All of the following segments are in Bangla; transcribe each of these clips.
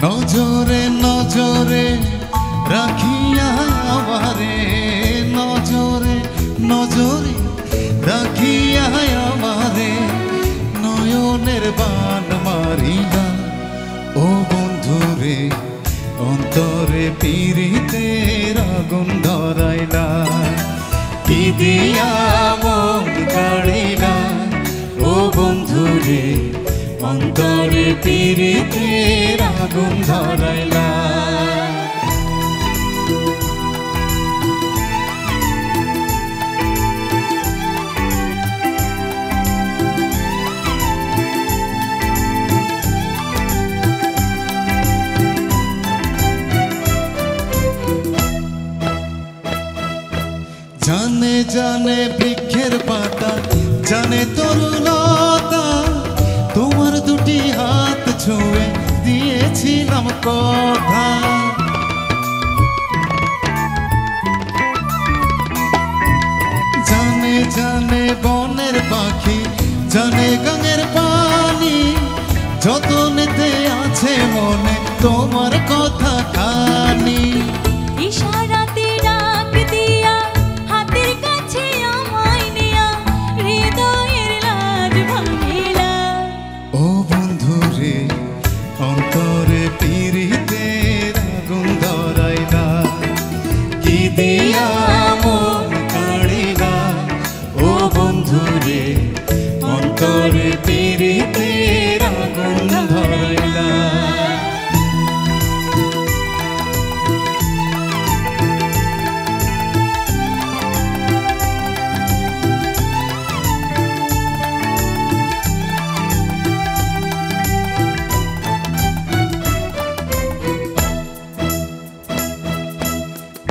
নজরে নজরে রাখিয়া আমারে, নজরে নজরে রাখিয়া আমারে, নয়নের বান মারিয়া ও বন্ধুরে, অন্তরে পীড়িতের আগুন ধরাইলা। কি দিয়া মন কাড়িলা ও বন্ধুরে, অন্তরে পীড়িতের আগুন ধরাইলা। জানে জানে বৃক্ষের পাতা, জানে তরুলতা, তোমার দুটি হাত ছুঁয়ে দিয়েছিলাম কথা। জানে জানে বনের পাখি, জানে গাঙের পানি, যতনেতে আছে মনে তোমার কথা খানি। ইশারাতে ডাক দিয়া হাতের কাছে আমায় নিয়া, হৃদয়ের লাজ ভাঙিলা। ও বন্ধুরে, অন্তরে পীড়িতের আগুন ধরাইলা। কি দিয়া মন কাড়িলা ও বন্ধুরে, অন্তরে পীড়িতের আগুন ধরাইলা।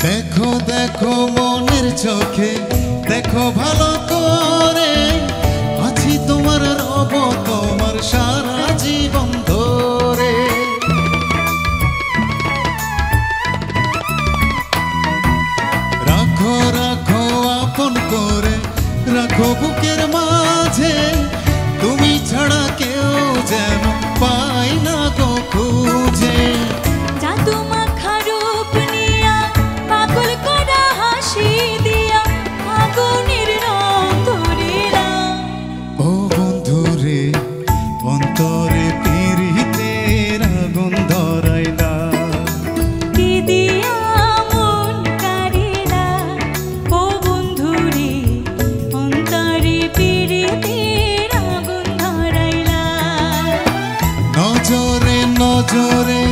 দেখো দেখো মনের চোখে, দেখো ভালো করে, আছি তোমার রব তোমার সারা জীবন ধরে। রাখো রাখো আপন করে, রাখো বুকের মাঝে, তুমি ছাড়া কেউ যেন পাই না গো খুঁজে। জাদু মাখা রূপ নিয়া, পাগল করা হাসি দিয়া, আগুনের রং ধরিলা। ও বন্ধুরে, অন্তরে পীড়িতের আগুন ধরাইলা। কি দিয়া মন কাড়িলা ও বন্ধুরে, অন্তরে পীড়িতের আগুন ধরাইলা। নজরে নজরে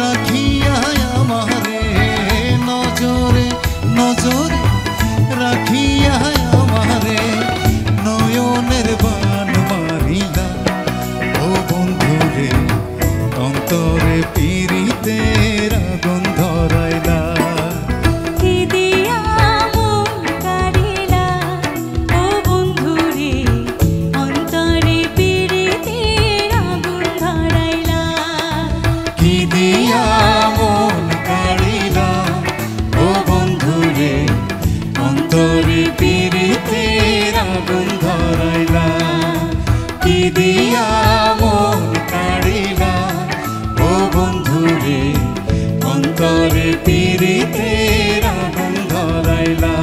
রাখিয়া আমারে, নজরে নজরে রাখিয়া আমারে, নয়নের বান মারিলা ও বন্ধুরে, অন্তরে পীড়িতের আগুন ধরাইলা। কি দিয়া মন কাড়িলা ও বন্ধুরে, অন্তরে পীড়িতের আগুন ধরাইলা। কি দিয়া মন কাড়িলা ও বন্ধুরে, অন্তরে পীড়িতের আগুন ধরাইলা। কি দিয়া মন কাড়িলা ও বন্ধুরে, অন্তরে পীড়িতের আগুন ধরাইলা।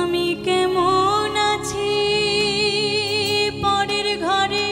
আমি কেমন আছি পরের ঘরে,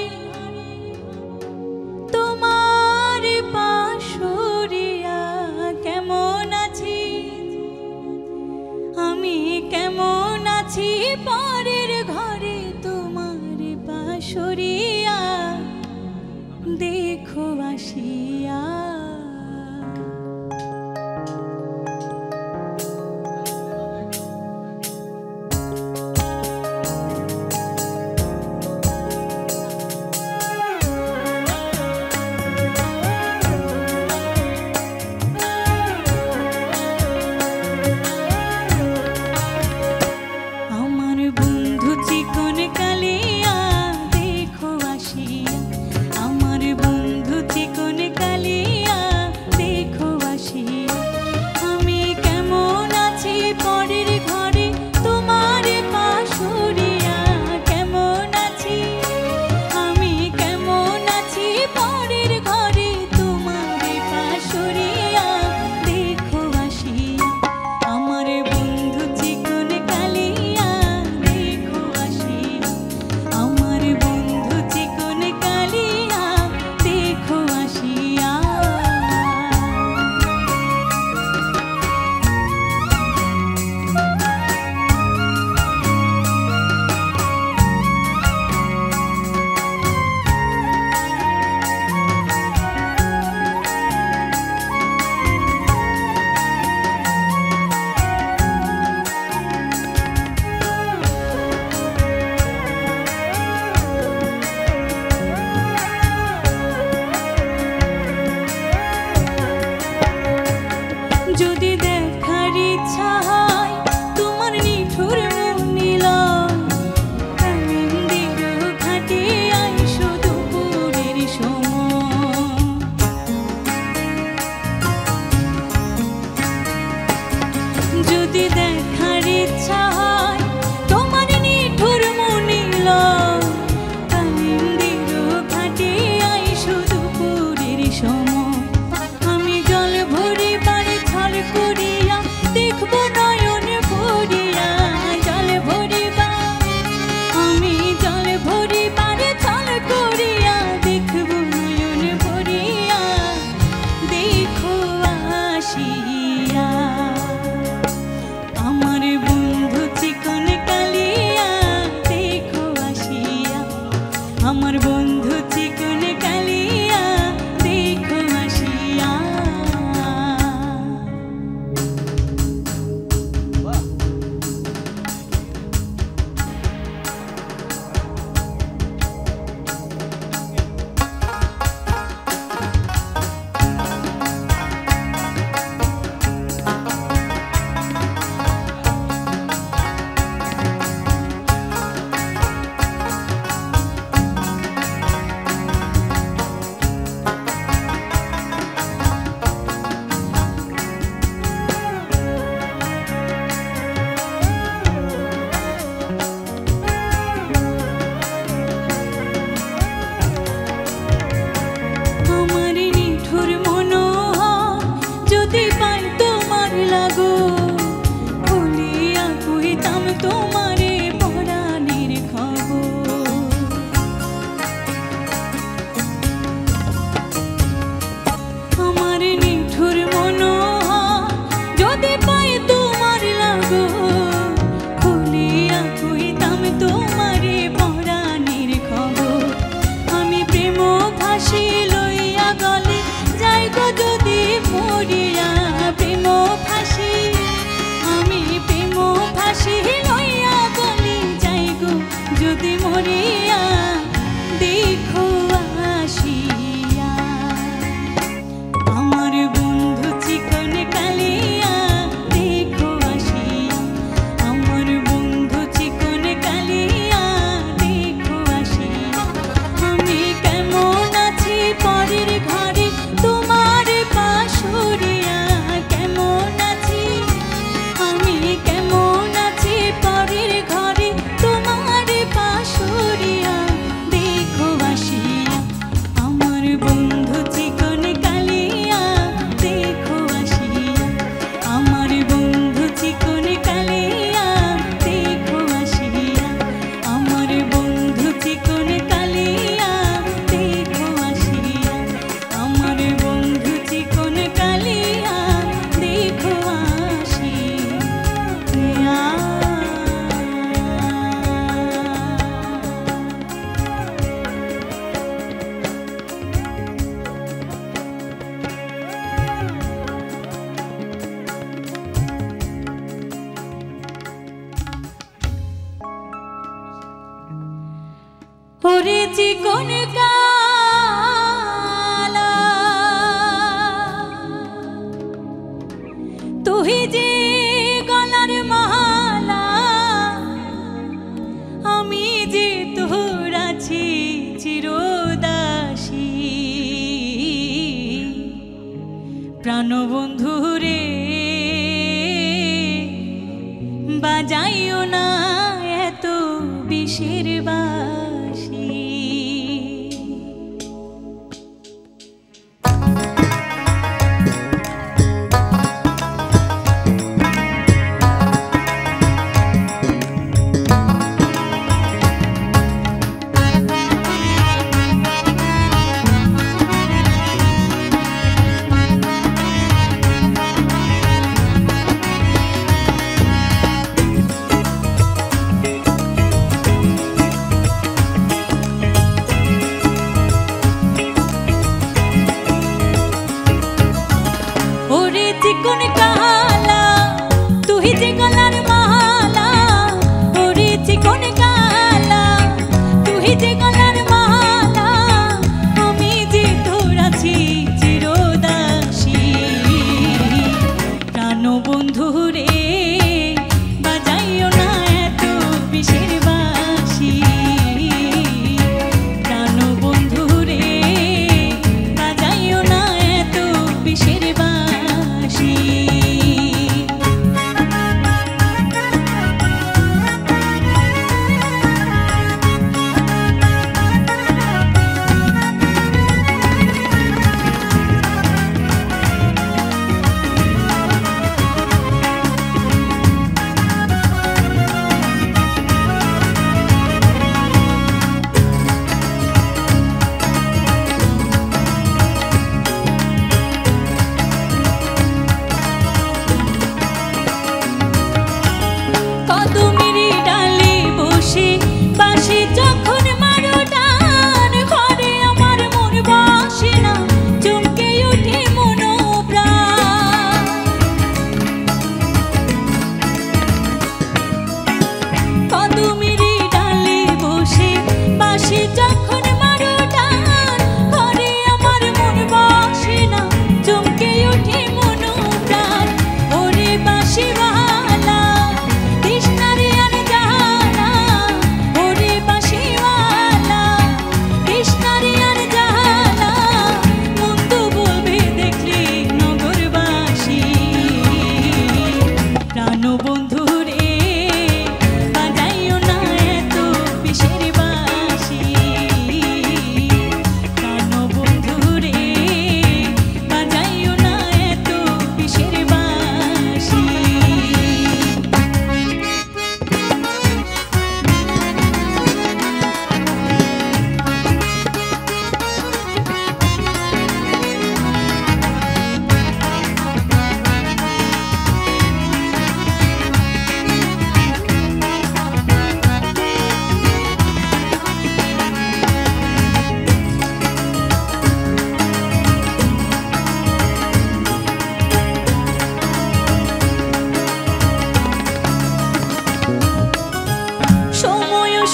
ওরে চিকন কালা তুই যে গলার মালা আমি যে তোর আছি চিরদাসী প্রাণবন্ধু রে বাজাইও না এত বিষের বাঁশি চিকন কালা তুই যে গলার মালা ওরে চিকন কালা তুই যে গলার মালা আমি যে তোর আছি চিরদাসী প্রাণবন্ধু রে বাজাইও না এত বিষের বাঁশি প্রাণবন্ধু রে বাজাইও না এত বিষের বাঁশি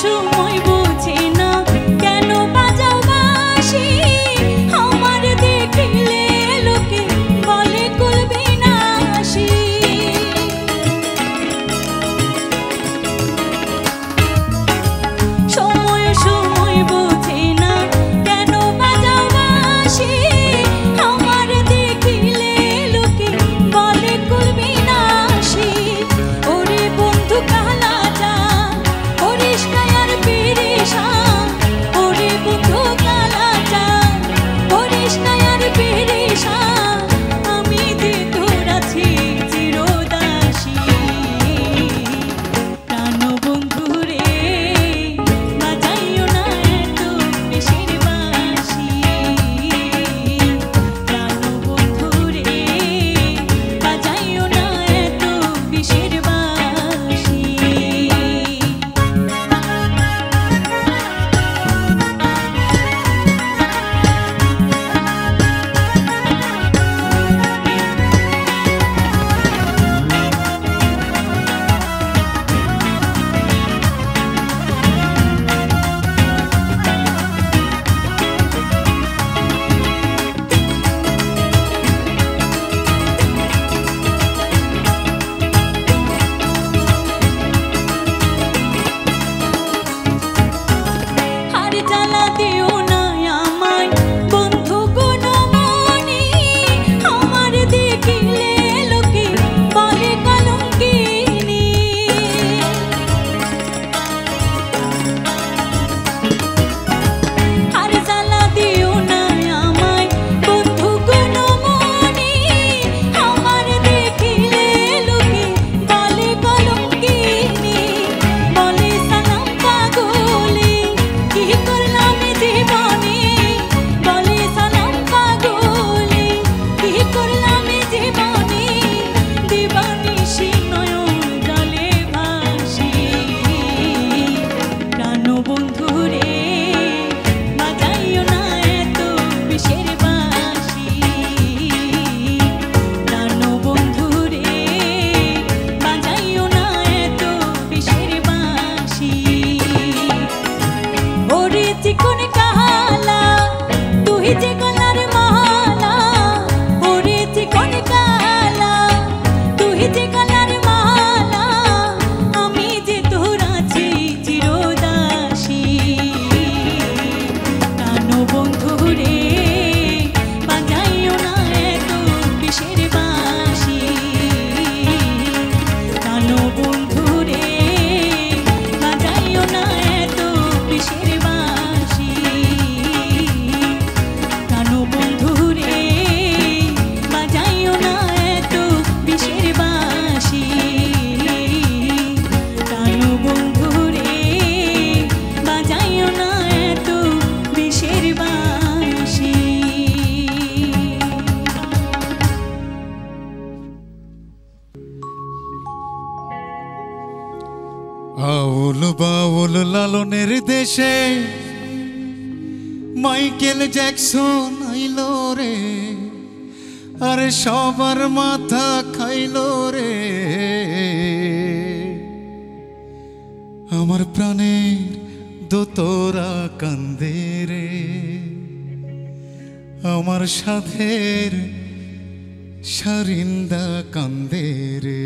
সময় বুঝে না কেন বাজাও বাঁশি আমার দেখিলে লোকে বলে কুল বিনাশী সময় বুঝে না কেন বাজাও বাঁশি আমার দেখিলে লোকে বলে কুল বিনাশী ওরে বন্ধু কালাটা করিস না আর আউল বাউল লালনের দেশে মাইকেল জ্যাকসন আইলো রে, আরে সবার মাথা খাইলো রে। আমার প্রাণের দোতরা কান্দে রে, আমার সাধের সারিন্দা কান্দে রে।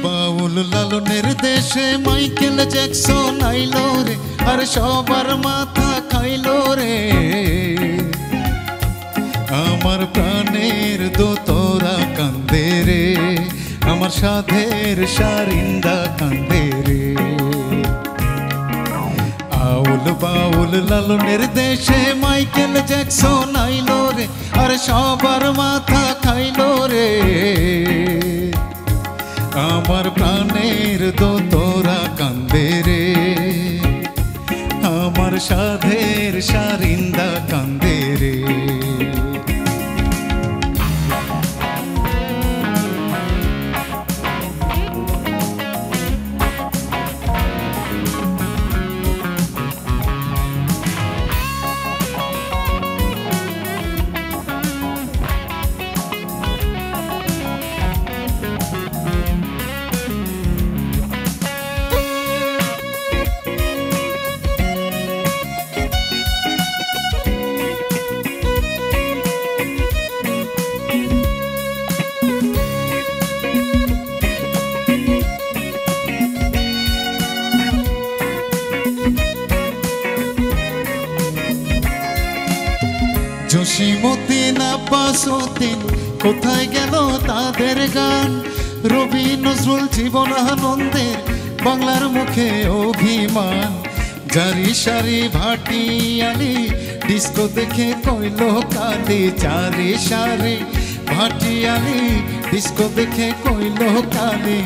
বাউল লালনের দেশে মাইকেল জ্যাকসন আইলো রে, আর সবার মাথা খাইলো রে। আমার প্রাণের দোতরা কান্দে রে, আমার সাধের সারিন্দা কান্দে রে। আউল বাউল লালনের দেশে মাইকেল জ্যাকসন আইলো রে, আর সবার মাথা খাইলো রে। আমার প্রাণের দোতরা কান্দে রে, আমার সাধের সারিন্দা কান্দে রে। জসীমউদ্দিন আব্বাসউদ্দিন কোথায় গেল তাদের গান? রবি নজরুল জীবনানন্দের বাংলার মুখে অভিমান। জারি সারি ভাটিয়ালি ডিস্কো দেখে কইল কালি, জারি সারি ভাটিয়ালি ডিস্কো দেখে কইল কালি।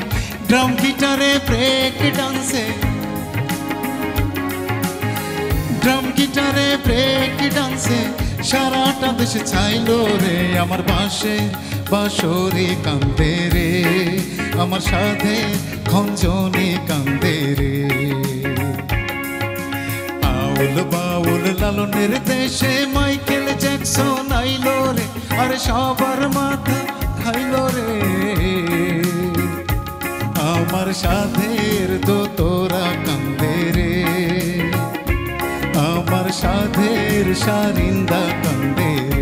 ড্রাম গিটারে ব্রেক ডান্সে, ড্রাম গিটারে ব্রেক ডান্সে সারাটা দেশ ছাইলো রে। আমার বাঁশে বাঁশরি কান্দে রে, আমার সাধে খঞ্জনি কান্দে রে। আউল বাউল লালনের দেশে মাইকেল জ্যাকসন আইলো রে, আর সবার মাথা খাইলো রে। আমার সাধের দোতরা কান্দে রে, আমার সাধের সারিন্দা কান্দে রে।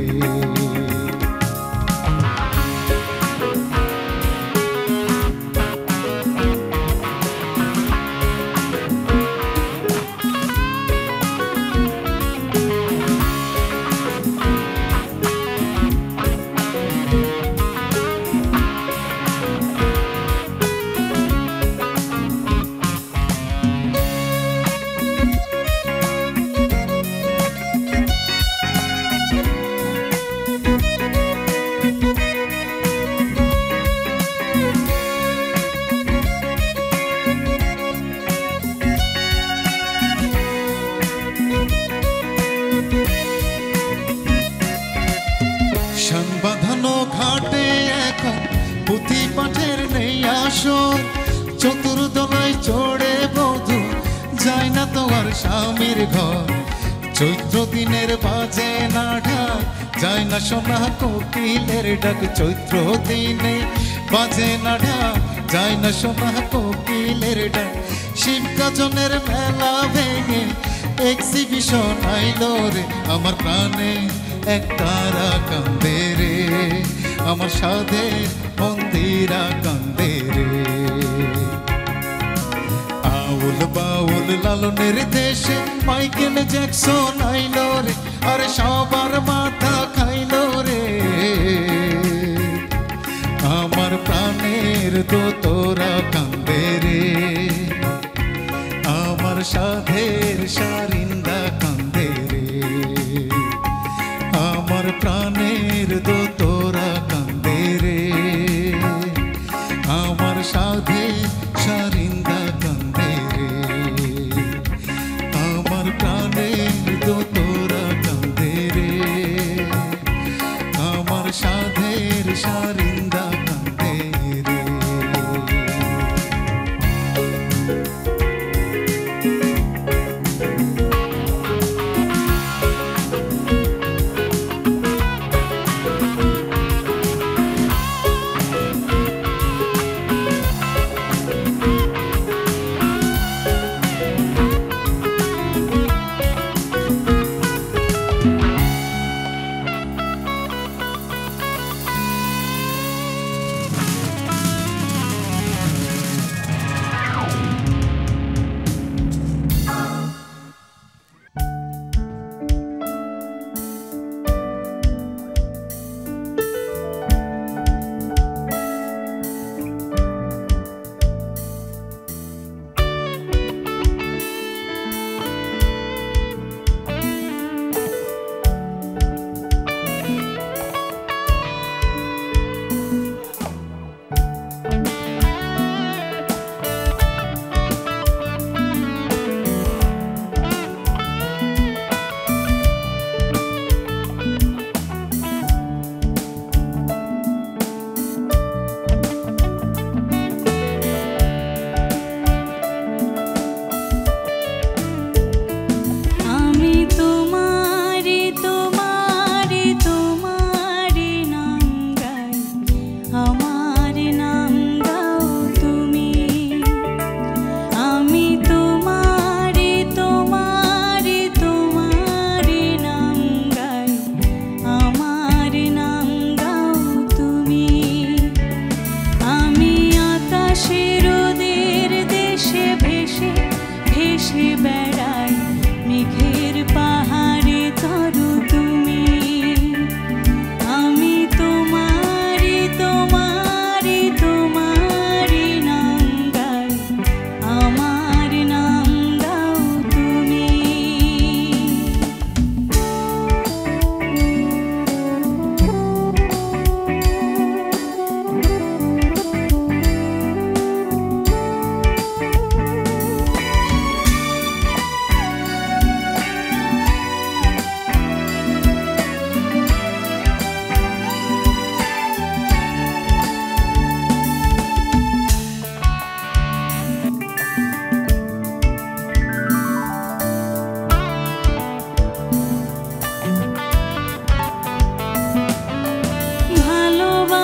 বাঁধানো ঘাটে এখন পুঁথি পাঠের নেই আসর। চতুর্দলায় চড়ে বধূ যায় না তো আর স্বামীর ঘর। চৈত্র দিনের বাজে না ঢাক, যায় না সোনা কোকিলের ডাক। চৈত্র দিনে বাজে না ঢাক, যায় না সোনা কোকিলের ডাক। শিব গাজনের মেলা ভেঙে এক্সিবিশন আইলো রে, আমার প্রাণে এক তারা কান্দে রে, আমার সাধের মন্দিরা কান্দে রে। আউল বাউল লালনের দেশে মাইকেল জ্যাকসন আইলো রে, আর সবার মাথা খাইলো রে। আমার প্রাণের দোতরা কান্দে রে, আমার সাধের সারিন্দা কান্দে রে।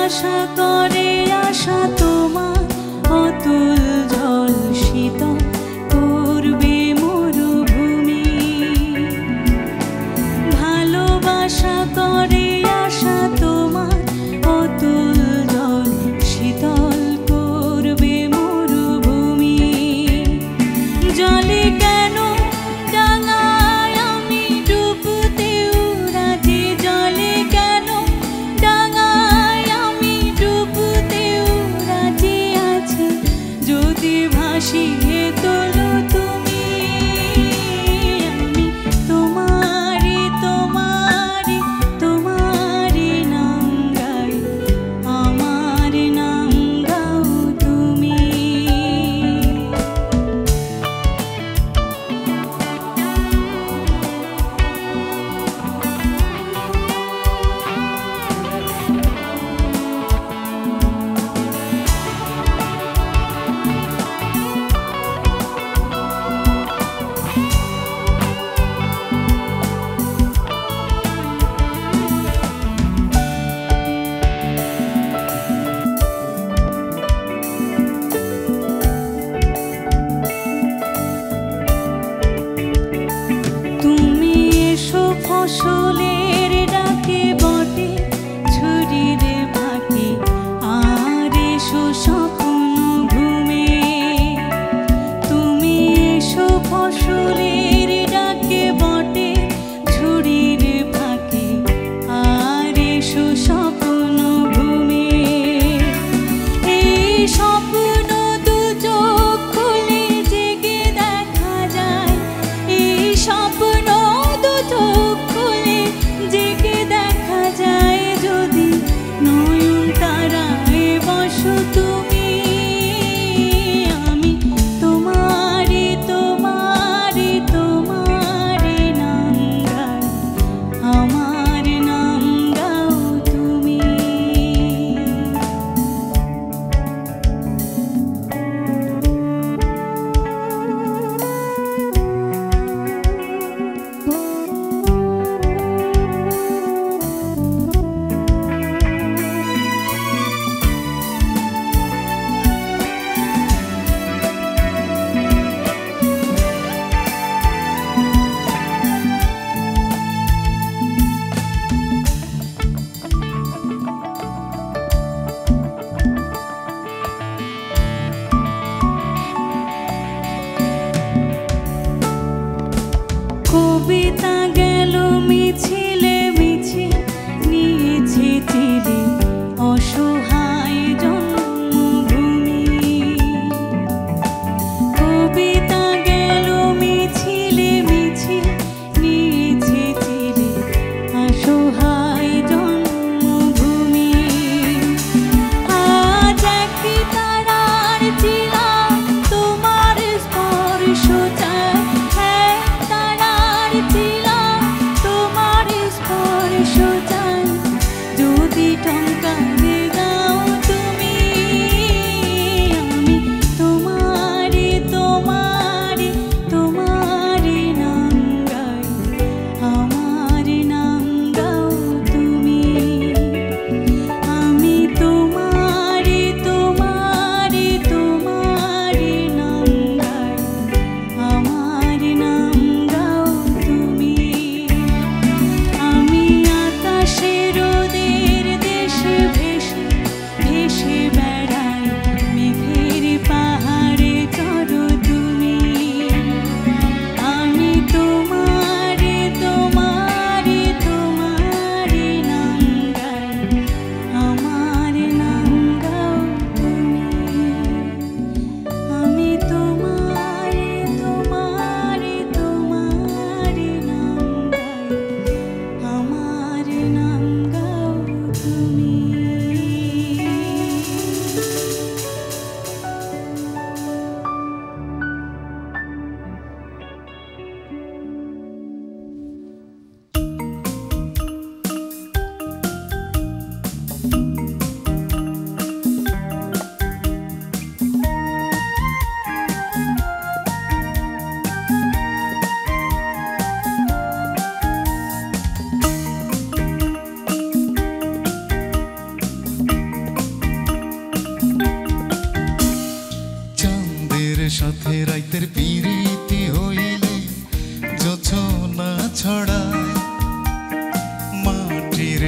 ভালোবাসা করে আশা তোমার অতুল জল শীতল করবে মরুভূমি। ভালোবাসা করে আশা তোমার অতুল জল শীতল করবে মরুভূমি। জলে কেন ডাঙায় আমি ডুবতেও রাজি, জলে কেন ডাঙায় আমি ডুবতেও রাজি আছি, যদি ভাসিয়ে তোলো তুমি। আমি তোমারি তোমারি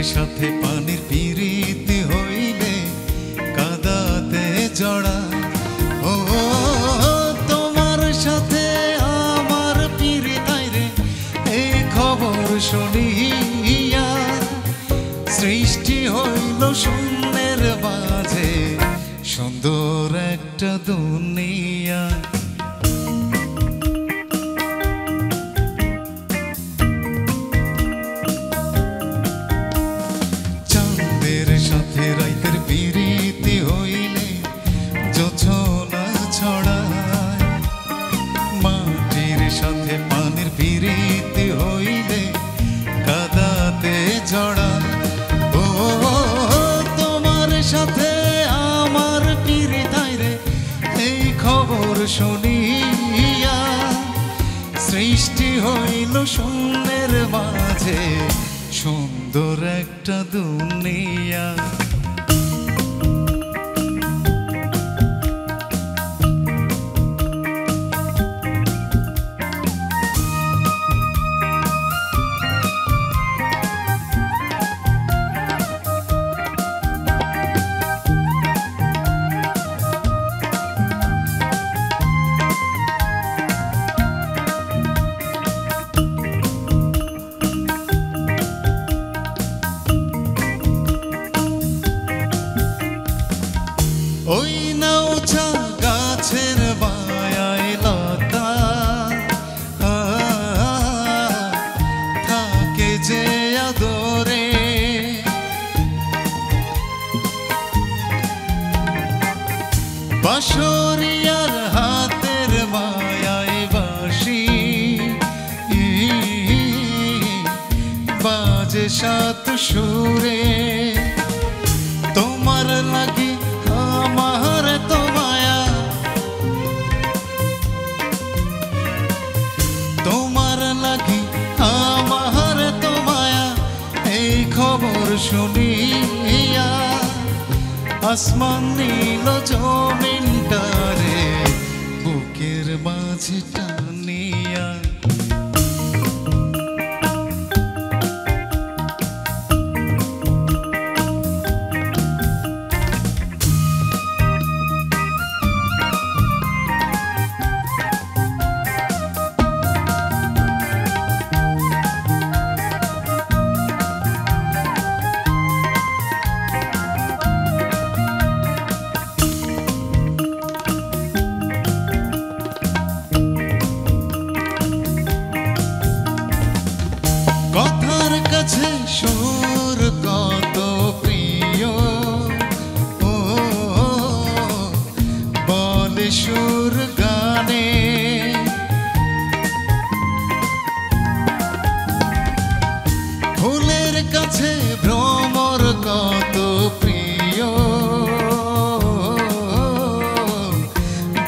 সাথে পানির পিরিতি হইলে কাদাতে জড়া। ও তোমার সাথে আমার পিরিতাই রে, এই খবর শুনিয়া সৃষ্টি হইল শূন্যের মাঝে সুন্দর একটা দুনিয়া। চাঁদের সাথে রাইতের পিরিতি হইলে জোছনা ছড়ায়, মাটির সাথে পানির পিরিতি হইলে কাদাতে জড়ায়। ও তোমার সাথে আমার পিরিতাই রে, এই খবর শুনিয়া সৃষ্টি হইল শূন্যের মাঝে সুন্দর একটা দুনিয়া। ওই নাউচা গাছের বায়ায় লতা থাকে যে আদরে, বাঁশরিয়ার হাতের মায়ায় বাঁশি বাজে সাত সুরে। তোমার লাগি আমার তো মায়া, তোমার লাগি আমার তো মায়া, এই খবর শুনিয়া আসমান নীল জমিনটারে বুকের মাঝে টানিয়া। কথার কাছে সুর কত প্রিয়, ও বলে সুর গানে। ফুলের কাছে ভ্রমর কত প্রিয়,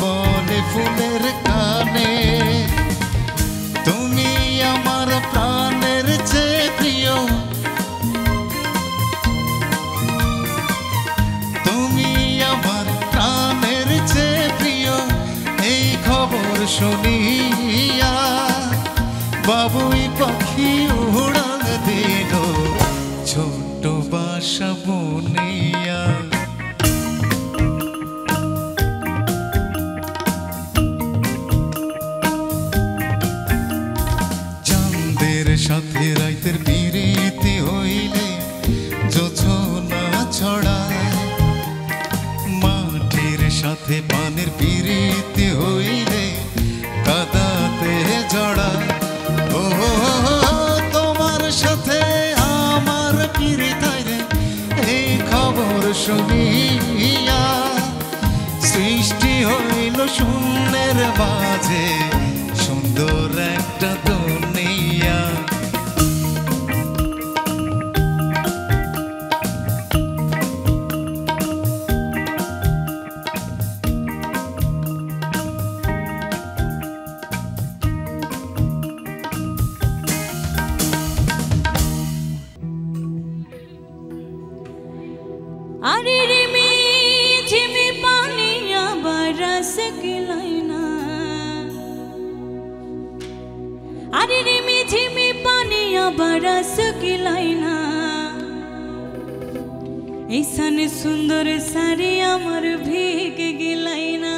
বলে ফুলের কানে। তুমি আমার প্রাণের চেয়ে প্রিয়, তুমি আমার প্রাণের চেয়ে প্রিয়, এই খবর শুনিয়া বাবুই পাখি উড়াল দিল ছোট বাসা বুনিয়া। সাথে রাইতের পিরিতি হইলে জোছনা ছড়ায়, মাটির সাথে পানির পিরিতি হইলে কাদাতে জড়ায়। ও তোমার সাথে আমার পিরিতাই রে, এই খবর শুনিয়া সৃষ্টি হইল শূন্যের মাঝে সুন্দর একটা দুনিয়া। আরে রে ঝিমি পানি আবার রস গিলাই না, আরে রে ঝিমি পানি আবার রস গিলাই না। ऐसन सुंदर साड़ी আমার ভিগ গিলাই না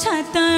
ছাতা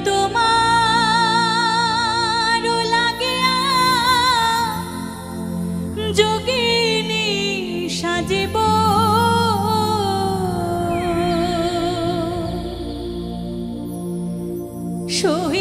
তোমার লাগিয়া যোগিনী সাজিব সহি